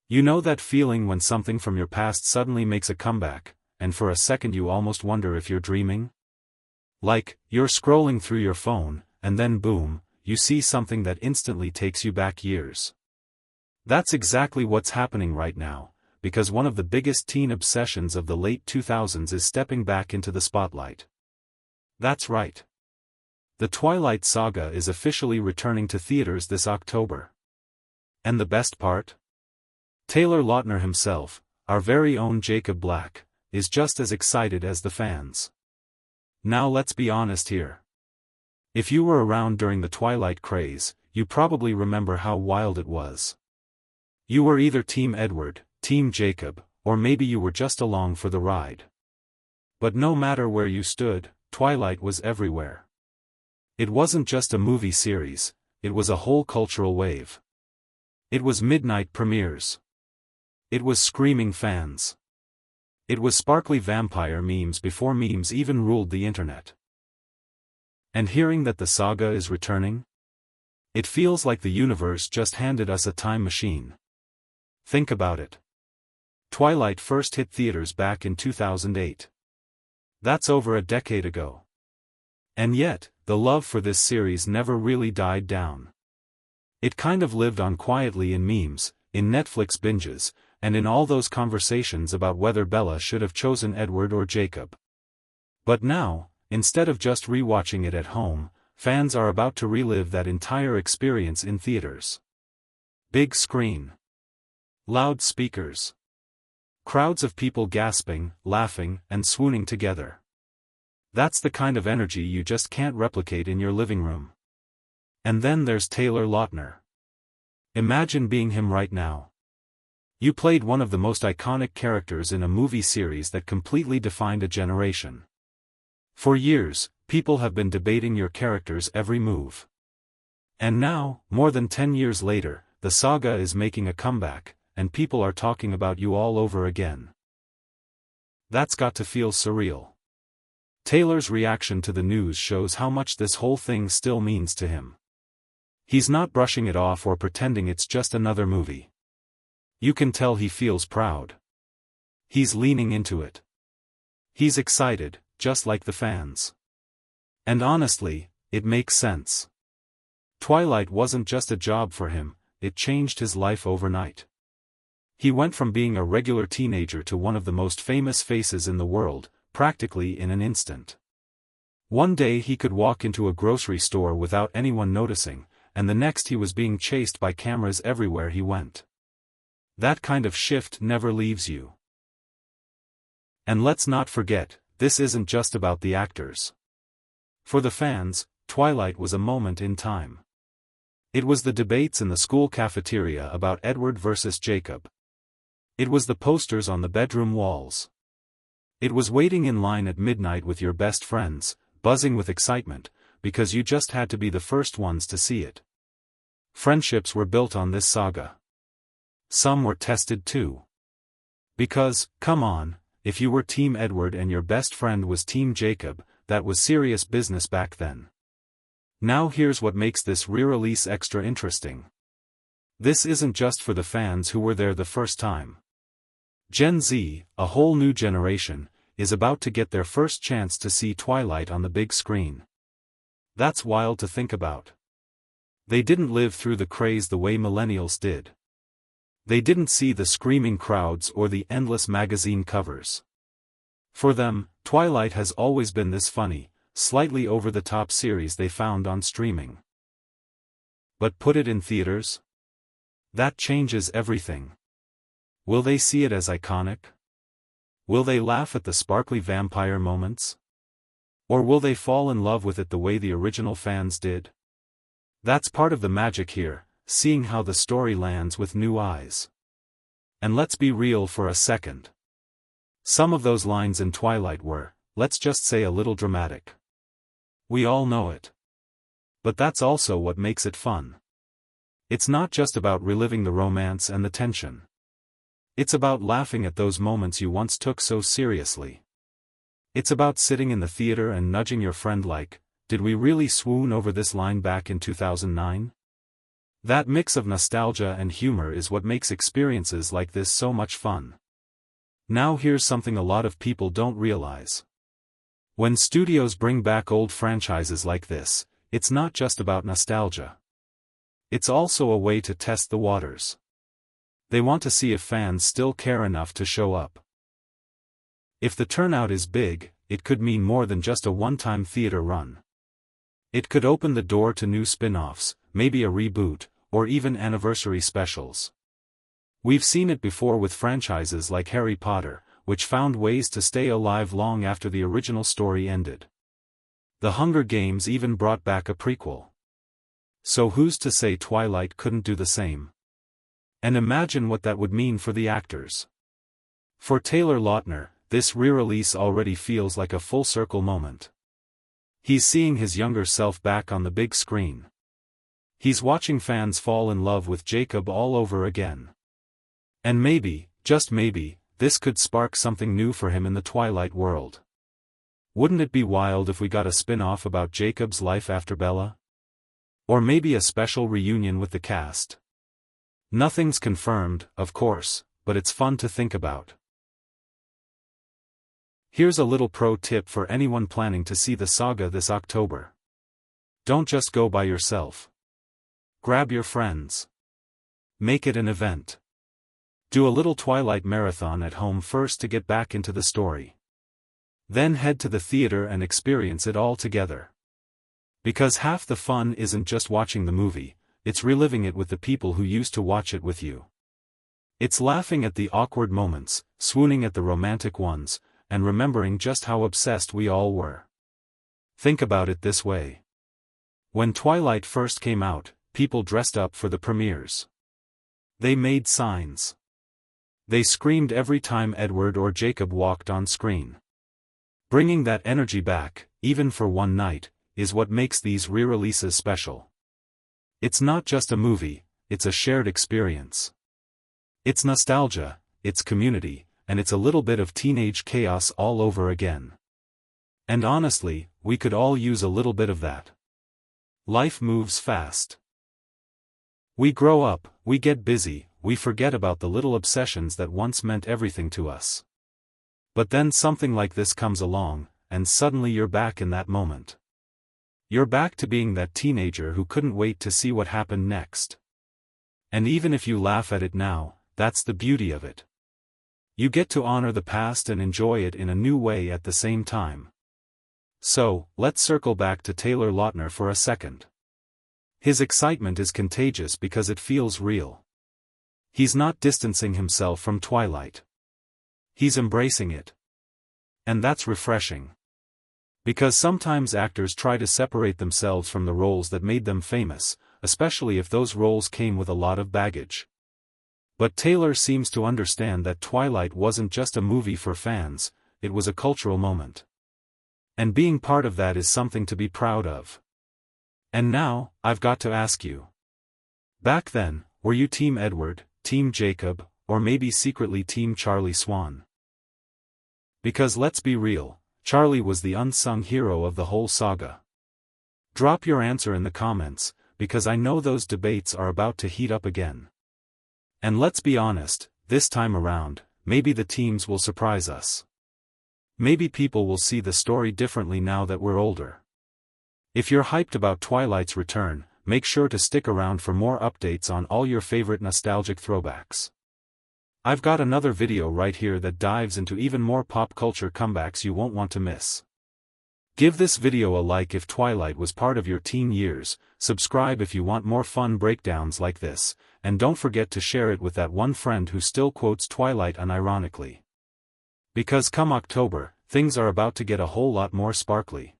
You know that feeling when something from your past suddenly makes a comeback, and for a second you almost wonder if you're dreaming? Like, you're scrolling through your phone, and then boom, you see something that instantly takes you back years. That's exactly what's happening right now, because one of the biggest teen obsessions of the late 2000s is stepping back into the spotlight. That's right. The Twilight Saga is officially returning to theaters this October. And the best part? Taylor Lautner himself, our very own Jacob Black, is just as excited as the fans. Now let's be honest here. If you were around during the Twilight craze, you probably remember how wild it was. You were either Team Edward, Team Jacob, or maybe you were just along for the ride. But no matter where you stood, Twilight was everywhere. It wasn't just a movie series, it was a whole cultural wave. It was midnight premieres. It was screaming fans. It was sparkly vampire memes before memes even ruled the internet. And hearing that the saga is returning? It feels like the universe just handed us a time machine. Think about it. Twilight first hit theaters back in 2008. That's over a decade ago. And yet, the love for this series never really died down. It kind of lived on quietly in memes, in Netflix binges, and in all those conversations about whether Bella should have chosen Edward or Jacob. But now, instead of just rewatching it at home, fans are about to relive that entire experience in theaters. Big screen. Loud speakers. Crowds of people gasping, laughing, and swooning together. That's the kind of energy you just can't replicate in your living room. And then there's Taylor Lautner. Imagine being him right now. You played one of the most iconic characters in a movie series that completely defined a generation. For years, people have been debating your character's every move. And now, more than 10 years later, the saga is making a comeback, and people are talking about you all over again. That's got to feel surreal. Taylor's reaction to the news shows how much this whole thing still means to him. He's not brushing it off or pretending it's just another movie. You can tell he feels proud. He's leaning into it. He's excited, just like the fans. And honestly, it makes sense. Twilight wasn't just a job for him, it changed his life overnight. He went from being a regular teenager to one of the most famous faces in the world, practically in an instant. One day he could walk into a grocery store without anyone noticing, and the next he was being chased by cameras everywhere he went. That kind of shift never leaves you. And let's not forget, this isn't just about the actors. For the fans, Twilight was a moment in time. It was the debates in the school cafeteria about Edward versus Jacob. It was the posters on the bedroom walls. It was waiting in line at midnight with your best friends, buzzing with excitement, because you just had to be the first ones to see it. Friendships were built on this saga. Some were tested too. Because, come on, if you were Team Edward and your best friend was Team Jacob, that was serious business back then. Now here's what makes this re-release extra interesting. This isn't just for the fans who were there the first time. Gen Z, a whole new generation, is about to get their first chance to see Twilight on the big screen. That's wild to think about. They didn't live through the craze the way millennials did. They didn't see the screaming crowds or the endless magazine covers. For them, Twilight has always been this funny, slightly over-the-top series they found on streaming. But put it in theaters? That changes everything. Will they see it as iconic? Will they laugh at the sparkly vampire moments? Or will they fall in love with it the way the original fans did? That's part of the magic here, seeing how the story lands with new eyes. And let's be real for a second. Some of those lines in Twilight were, let's just say, a little dramatic. We all know it. But that's also what makes it fun. It's not just about reliving the romance and the tension. It's about laughing at those moments you once took so seriously. It's about sitting in the theater and nudging your friend like, did we really swoon over this line back in 2009? That mix of nostalgia and humor is what makes experiences like this so much fun. Now here's something a lot of people don't realize. When studios bring back old franchises like this, it's not just about nostalgia. It's also a way to test the waters. They want to see if fans still care enough to show up. If the turnout is big, it could mean more than just a one-time theater run. It could open the door to new spin-offs, maybe a reboot, or even anniversary specials. We've seen it before with franchises like Harry Potter, which found ways to stay alive long after the original story ended. The Hunger Games even brought back a prequel. So who's to say Twilight couldn't do the same? And imagine what that would mean for the actors. For Taylor Lautner, this re-release already feels like a full-circle moment. He's seeing his younger self back on the big screen. He's watching fans fall in love with Jacob all over again. And maybe, just maybe, this could spark something new for him in the Twilight world. Wouldn't it be wild if we got a spin-off about Jacob's life after Bella? Or maybe a special reunion with the cast? Nothing's confirmed, of course, but it's fun to think about. Here's a little pro tip for anyone planning to see the saga this October. Don't just go by yourself. Grab your friends. Make it an event. Do a little Twilight marathon at home first to get back into the story. Then head to the theater and experience it all together. Because half the fun isn't just watching the movie, it's reliving it with the people who used to watch it with you. It's laughing at the awkward moments, swooning at the romantic ones, and remembering just how obsessed we all were. Think about it this way. When Twilight first came out, people dressed up for the premieres. They made signs. They screamed every time Edward or Jacob walked on screen. Bringing that energy back, even for one night, is what makes these re-releases special. It's not just a movie, it's a shared experience. It's nostalgia, it's community, and it's a little bit of teenage chaos all over again. And honestly, we could all use a little bit of that. Life moves fast. We grow up, we get busy, we forget about the little obsessions that once meant everything to us. But then something like this comes along, and suddenly you're back in that moment. You're back to being that teenager who couldn't wait to see what happened next. And even if you laugh at it now, that's the beauty of it. You get to honor the past and enjoy it in a new way at the same time. So, let's circle back to Taylor Lautner for a second. His excitement is contagious because it feels real. He's not distancing himself from Twilight. He's embracing it. And that's refreshing. Because sometimes actors try to separate themselves from the roles that made them famous, especially if those roles came with a lot of baggage. But Taylor seems to understand that Twilight wasn't just a movie for fans, it was a cultural moment. And being part of that is something to be proud of. And now, I've got to ask you. Back then, were you Team Edward, Team Jacob, or maybe secretly Team Charlie Swan? Because let's be real, Charlie was the unsung hero of the whole saga. Drop your answer in the comments, because I know those debates are about to heat up again. And let's be honest, this time around, maybe the teams will surprise us. Maybe people will see the story differently now that we're older. If you're hyped about Twilight's return, make sure to stick around for more updates on all your favorite nostalgic throwbacks. I've got another video right here that dives into even more pop culture comebacks you won't want to miss. Give this video a like if Twilight was part of your teen years, subscribe if you want more fun breakdowns like this, and don't forget to share it with that one friend who still quotes Twilight unironically. Because come October, things are about to get a whole lot more sparkly.